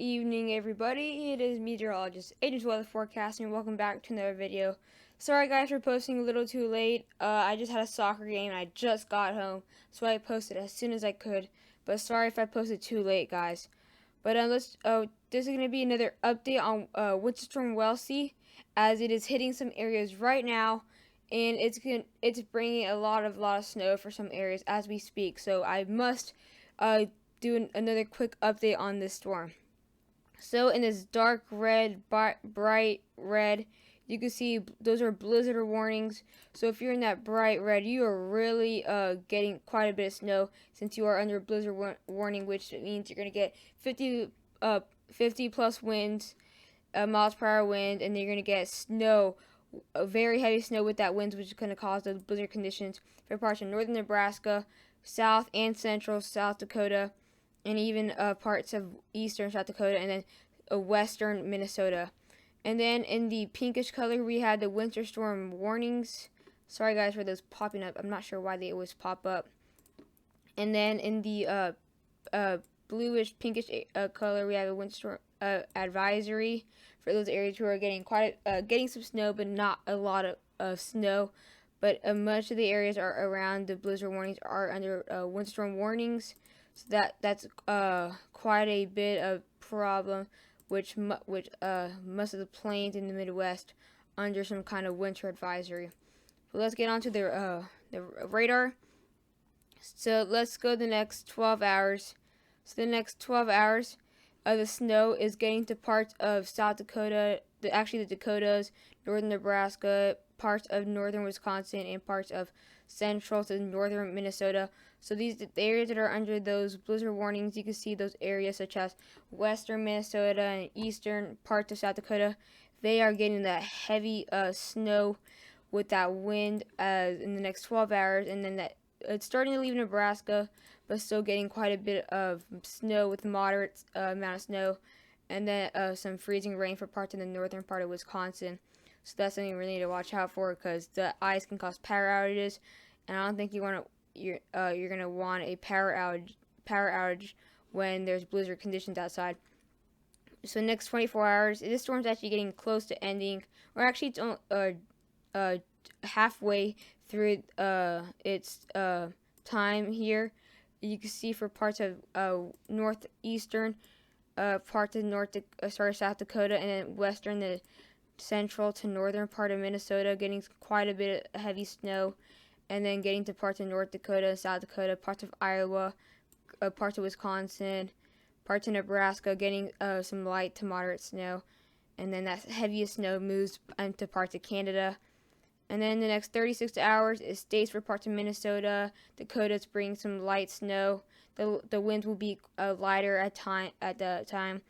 evening, everybody. It is meteorologist Adrian's weather forecast, and welcome back to another video. Sorry, guys, for posting a little too late. I just had a soccer game and I just got home, so I posted as soon as I could. But sorry if I posted too late, guys. But this is gonna be another update on Winter Storm Wesley, as it is hitting some areas right now, and it's bringing a lot of snow for some areas as we speak. So I must do another quick update on this storm. So in this dark red, bright red, you can see those are blizzard warnings. So if you're in that bright red, you are really getting quite a bit of snow, since you are under blizzard warning, which means you're going to get 50 plus winds, miles per hour wind, and then you're going to get snow, very heavy snow with that winds, which is going to cause those blizzard conditions for parts of northern Nebraska, south and central South Dakota, and even parts of eastern South Dakota, and then western Minnesota. And then in the pinkish color, we had the winter storm warnings. Sorry, guys, for those popping up. I'm not sure why they always pop up. And then in the bluish, pinkish color, we have a winter storm advisory for those areas who are getting getting some snow, but not a lot of snow. But much of the areas are around the blizzard warnings are under winter storm warnings. So that's quite a bit of problem, which most of the plains in the Midwest under some kind of winter advisory. But let's get on to the radar. So let's go the next 12 hours. So the next 12 hours, the snow is getting to parts of South Dakota, the Dakotas, northern Nebraska, parts of northern Wisconsin, and parts of central to northern Minnesota. So the areas that are under those blizzard warnings, you can see those areas such as western Minnesota and eastern parts of South Dakota. They are getting that heavy snow with that wind in the next 12 hours, and then that it's starting to leave Nebraska, but still getting quite a bit of snow with moderate amount of snow, and then some freezing rain for parts in the northern part of Wisconsin. So that's something we really need to watch out for, because the ice can cause power outages, and I don't think you're gonna want a power outage when there's blizzard conditions outside. So next 24 hours, this storm's actually getting close to ending, or actually it's halfway through its time here. You can see for parts of northeastern parts of South Dakota, and then western, the central to northern part of Minnesota, getting quite a bit of heavy snow, and then getting to parts of North Dakota, South Dakota, parts of Iowa, parts of Wisconsin, parts of Nebraska, getting some light to moderate snow, and then that heaviest snow moves into parts of Canada. And then the next 36 hours, it stays for parts of Minnesota, Dakota's bring some light snow. The winds will be lighter at the time.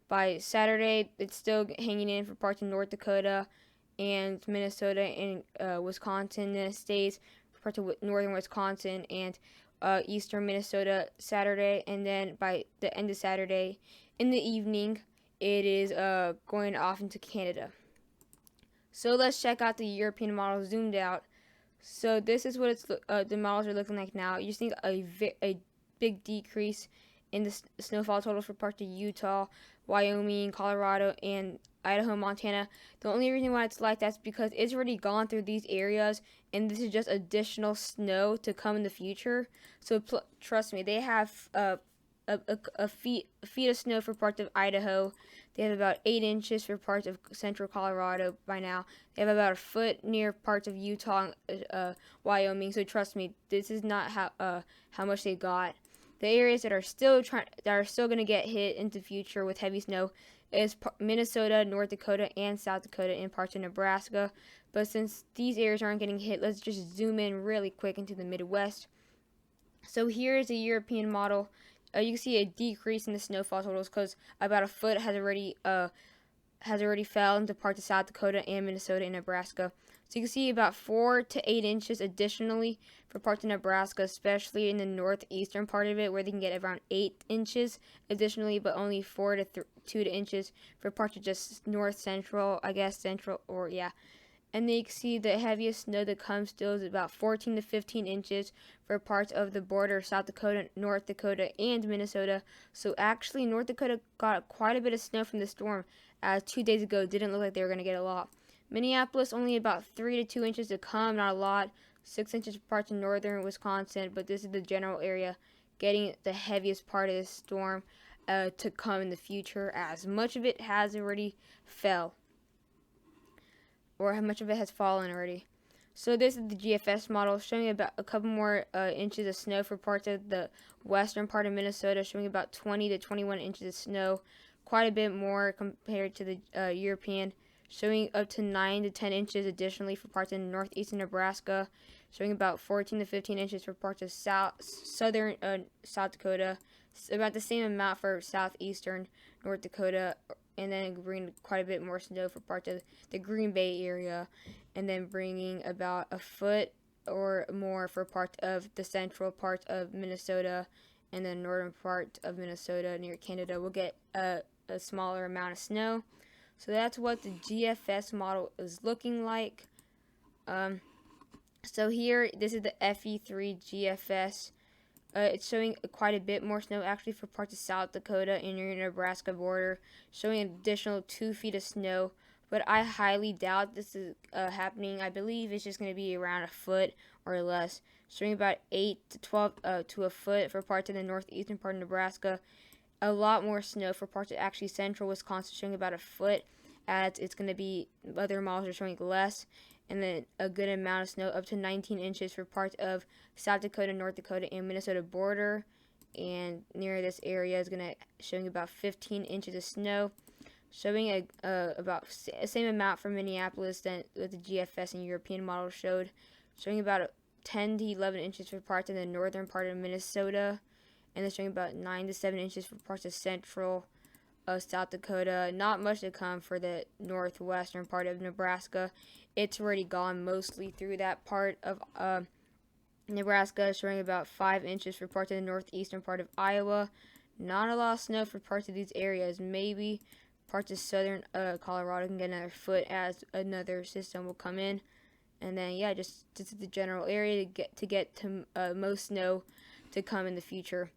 By Saturday, it's still hanging in for parts of North Dakota and Minnesota and Wisconsin. Then it stays for parts of northern Wisconsin and eastern Minnesota Saturday. And then by the end of Saturday, in the evening, it is going off into Canada. So let's check out the European model zoomed out. So this is what the models are looking like now. You see a big decrease in the snowfall totals for parts of Utah, Wyoming, Colorado, and Idaho, Montana. The only reason why it's like that's because it's already gone through these areas, and this is just additional snow to come in the future. So trust me, they have a feet of snow for parts of Idaho. They have about 8 inches for parts of central Colorado by now. They have about a foot near parts of Utah, Wyoming. So trust me, this is not how much they got. The areas that are still going to get hit into the future with heavy snow is Minnesota, North Dakota, and South Dakota, and parts of Nebraska. But since these areas aren't getting hit, let's just zoom in really quick into the Midwest. So here is a European model. You can see a decrease in the snowfall totals because about a foot has already fell into parts of South Dakota and Minnesota and Nebraska. So you can see about 4 to 8 inches additionally for parts of Nebraska, especially in the northeastern part of it, where they can get around 8 inches additionally, but only 2 inches for parts of just north central, I guess, central, or yeah. And then you can see the heaviest snow that comes still is about 14 to 15 inches for parts of the border of South Dakota, North Dakota, and Minnesota. So actually, North Dakota got quite a bit of snow from the storm, as 2 days ago didn't look like they were going to get a lot. Minneapolis only about 3 to 2 inches to come, not a lot. 6 inches for parts of northern Wisconsin, but this is the general area getting the heaviest part of this storm to come in the future, as much of it has already fell, or how much of it has fallen already. So this is the GFS model showing about a couple more inches of snow for parts of the western part of Minnesota, showing about 20 to 21 inches of snow, quite a bit more compared to the European, showing up to 9 to 10 inches additionally for parts of northeastern Nebraska, showing about 14 to 15 inches for parts of southern South Dakota, about the same amount for southeastern North Dakota, and then bringing quite a bit more snow for parts of the Green Bay area, and then bringing about a foot or more for parts of the central part of Minnesota, and the northern part of Minnesota near Canada will get a smaller amount of snow. So that's what the GFS model is looking like. So here, this is the FE3 GFS. It's showing quite a bit more snow actually for parts of South Dakota and near Nebraska border, showing an additional 2 feet of snow. But I highly doubt this is happening. I believe it's just going to be around a foot or less, showing about 8 to 12 to a foot for parts of the northeastern part of Nebraska. A lot more snow for parts of actually central Wisconsin, showing about a foot, as it's going to be, other models are showing less. And then a good amount of snow, up to 19 inches for parts of South Dakota, North Dakota, and Minnesota border. And near this area is going to showing about 15 inches of snow, showing about the same amount for Minneapolis than what the GFS and European model showed, showing about 10 to 11 inches for parts of the northern part of Minnesota, and then showing about 9 to 7 inches for parts of central South Dakota. Not much to come for the northwestern part of Nebraska. It's already gone mostly through that part of Nebraska, showing about 5 inches for parts of the northeastern part of Iowa. Not a lot of snow for parts of these areas. Maybe parts of southern Colorado can get another foot as another system will come in. And then yeah, just the general area to get to most snow to come in the future.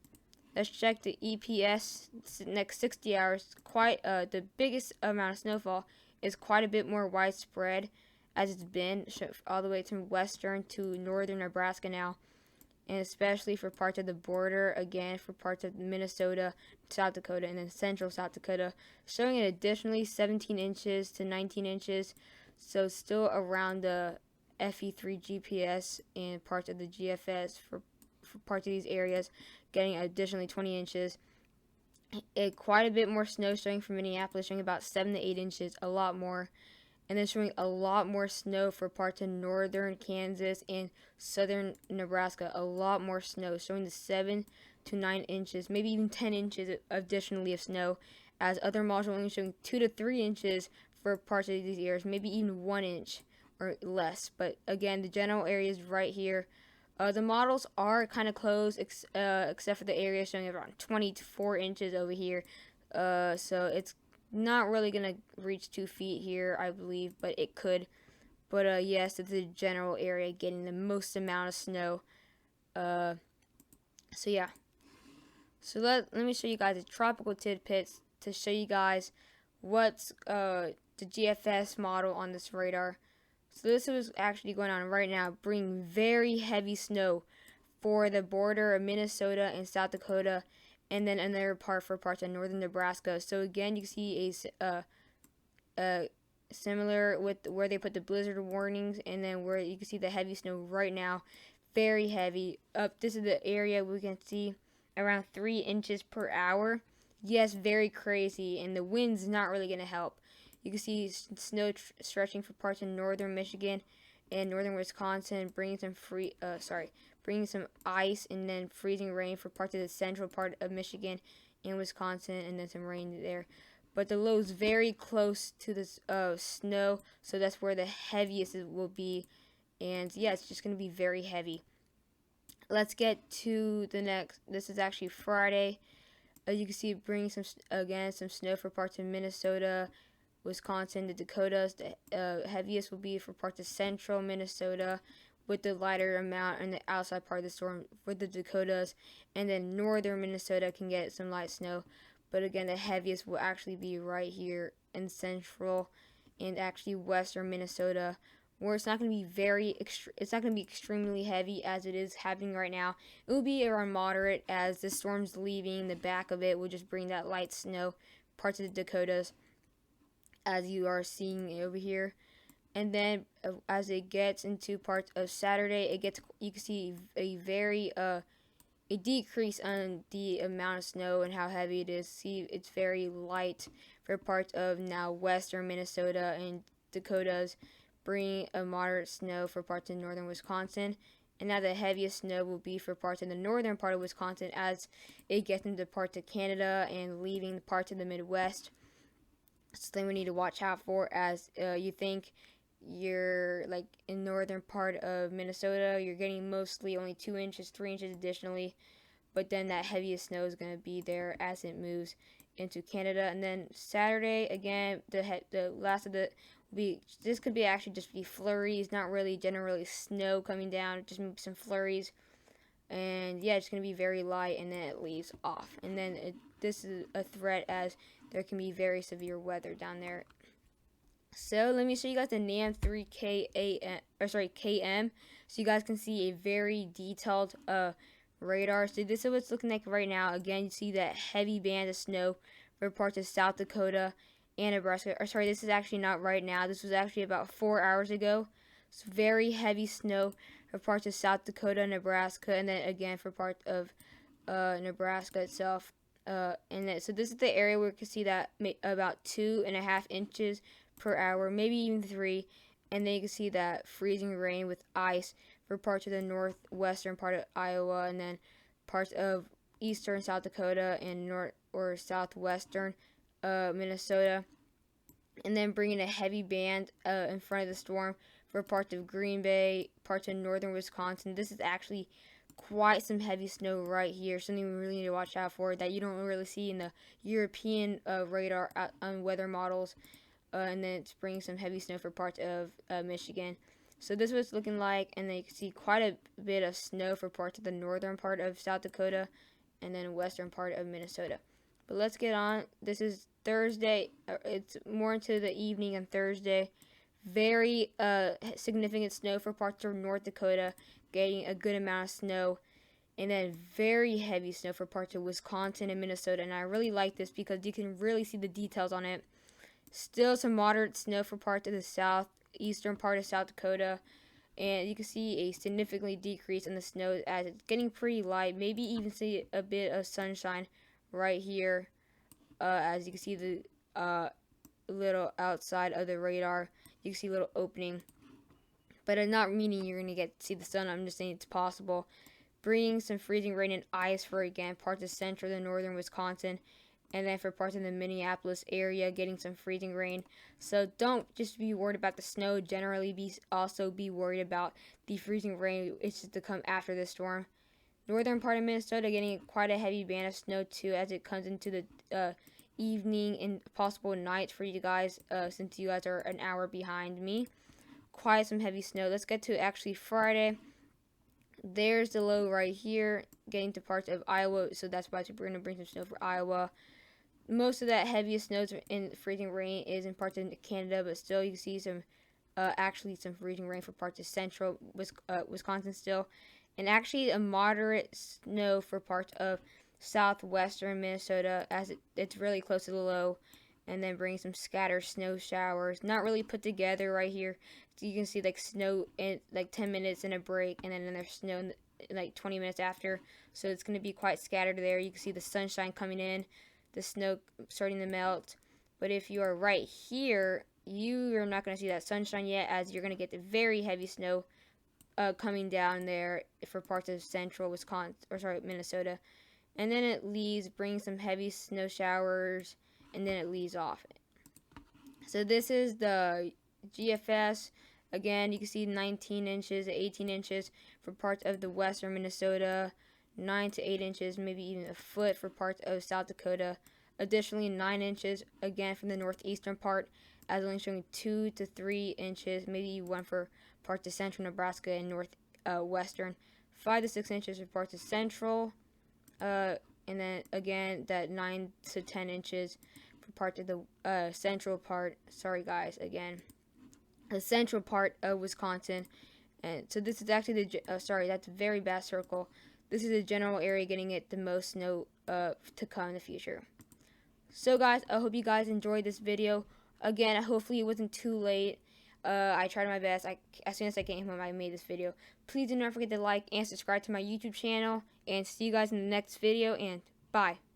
Let's check the EPS next 60 hours. Quite the biggest amount of snowfall is quite a bit more widespread, as it's been all the way from western to northern Nebraska now, and especially for parts of the border, again for parts of Minnesota, South Dakota, and then central South Dakota, showing an additionally 17 inches to 19 inches, so still around the FE3 GPS and parts of the GFS for parts of these areas, getting additionally 20 inches. Quite a bit more snow showing for Minneapolis, showing about 7 to 8 inches, a lot more. And then showing a lot more snow for parts of northern Kansas and southern Nebraska. A lot more snow, showing the 7 to 9 inches, maybe even 10 inches additionally of snow, as other models are only showing 2 to 3 inches for parts of these areas, maybe even 1 inch or less. But again, the general area is right here. The models are kind of close, except for the area showing around 24 inches over here. So it's not really going to reach 2 feet here, I believe, but it could. But yes, it's the general area getting the most amount of snow. So yeah. So let me show you guys the tropical tidbits to show you guys what's the GFS model on this radar. So this is actually going on right now, bringing very heavy snow for the border of Minnesota and South Dakota, and then another part for parts of northern Nebraska. So again, you can see a similar with where they put the blizzard warnings, and then where you can see the heavy snow right now, very heavy. This is the area we can see around 3 inches per hour. Yes, very crazy, and the wind's not really going to help. You can see snow stretching for parts of northern Michigan and northern Wisconsin, bringing some ice and then freezing rain for parts of the central part of Michigan and Wisconsin, and then some rain there. But the low is very close to this snow, so that's where the heaviest it will be. And yeah, it's just going to be very heavy. Let's get to the next. This is actually Friday. You can see bringing some snow for parts of Minnesota, Wisconsin, the Dakotas. The heaviest will be for parts of central Minnesota, with the lighter amount on the outside part of the storm for the Dakotas. And then northern Minnesota can get some light snow. But again, the heaviest will actually be right here in central and actually western Minnesota, where it's not going to be it's not going to be extremely heavy as it is happening right now. It will be around moderate as the storm's leaving. The back of it will just bring that light snow parts of the Dakotas, as you are seeing over here. And then as it gets into parts of Saturday, you can see a decrease on the amount of snow and how heavy it is. See, it's very light for parts of now western Minnesota and Dakotas, bringing a moderate snow for parts of northern Wisconsin. And now the heaviest snow will be for parts in the northern part of Wisconsin as it gets into parts of Canada and leaving parts of the Midwest. Something we need to watch out for, as you think you're like in northern part of Minnesota, you're getting mostly only 2 inches, 3 inches additionally, but then that heaviest snow is going to be there as it moves into Canada. And then Saturday again, the last of the this could be actually just be flurries, not really generally snow coming down, just maybe some flurries. And yeah, it's going to be very light, and then it leaves off. And then this is a threat as there can be very severe weather down there. So let me show you guys the NAM 3 KM, so you guys can see a very detailed radar. So this is what it's looking like right now. Again, you see that heavy band of snow for parts of South Dakota and Nebraska. Or sorry, this is actually not right now. This was actually about 4 hours ago. It's very heavy snow for parts of South Dakota, Nebraska, and then again for part of Nebraska itself. So this is the area where you can see that about 2.5 inches per hour, maybe even 3, and then you can see that freezing rain with ice for parts of the northwestern part of Iowa, and then parts of eastern South Dakota and north or southwestern Minnesota, and then bringing a heavy band in front of the storm for parts of Green Bay, parts of northern Wisconsin. This is actually quite some heavy snow right here, something we really need to watch out for that you don't really see in the European radar on weather models. And then it's bringing some heavy snow for parts of Michigan. So this is what it's looking like, and then you can see quite a bit of snow for parts of the northern part of South Dakota and then western part of Minnesota. But let's get on. This is Thursday. It's more into the evening on Thursday. Very significant snow for parts of North Dakota, getting a good amount of snow, and then very heavy snow for parts of Wisconsin and Minnesota. And I really like this because you can really see the details on it. Still some moderate snow for parts of the southeastern part of South Dakota, and you can see a significantly decrease in the snow as it's getting pretty light. Maybe even see a bit of sunshine right here, as you can see the little outside of the radar. You can see a little opening, but I'm not meaning you're going to get to see the sun. I'm just saying it's possible. Bringing some freezing rain and ice for, again, parts of central and northern Wisconsin, and then for parts of the Minneapolis area, getting some freezing rain. So don't just be worried about the snow. Generally, also be worried about the freezing rain. It's just to come after the storm. Northern part of Minnesota getting quite a heavy band of snow too as it comes into the evening and possible nights for you guys, since you guys are an hour behind me. Quite some heavy snow. Let's get to actually Friday. There's the low right here, getting to parts of Iowa. So that's why we're going to bring some snow for Iowa. Most of that heaviest snow in freezing rain is in parts of Canada, but still you can see some freezing rain for parts of central Wisconsin still, and actually a moderate snow for parts of southwestern Minnesota as it's really close to the low, and then bring some scattered snow showers, not really put together right here. So you can see like snow in like 10 minutes and a break, and then there's snow in like 20 minutes after. So it's going to be quite scattered there. You can see the sunshine coming in, the snow starting to melt. But if you are right here, you're not going to see that sunshine yet, as you're going to get the very heavy snow coming down there for parts of central Minnesota. And then it leaves, brings some heavy snow showers, and then it leaves off. So this is the GFS. Again, you can see 19 inches to 18 inches for parts of the western Minnesota, 9 to 8 inches, maybe even a foot for parts of South Dakota. Additionally, 9 inches again from the northeastern part, as only showing 2 to 3 inches, maybe 1 for parts of central Nebraska and northwestern, 5 to 6 inches for parts of central, and then again that 9 to 10 inches for parts of the central part. Sorry guys, again, the central part of Wisconsin. And so this is actually the sorry, that's a very vast circle. This is the general area getting it the most snow to come in the future. So guys, I hope you guys enjoyed this video. Again, hopefully it wasn't too late. I tried my best. As soon as I came home, I made this video. Please do not forget to like and subscribe to my YouTube channel. And see you guys in the next video. And bye.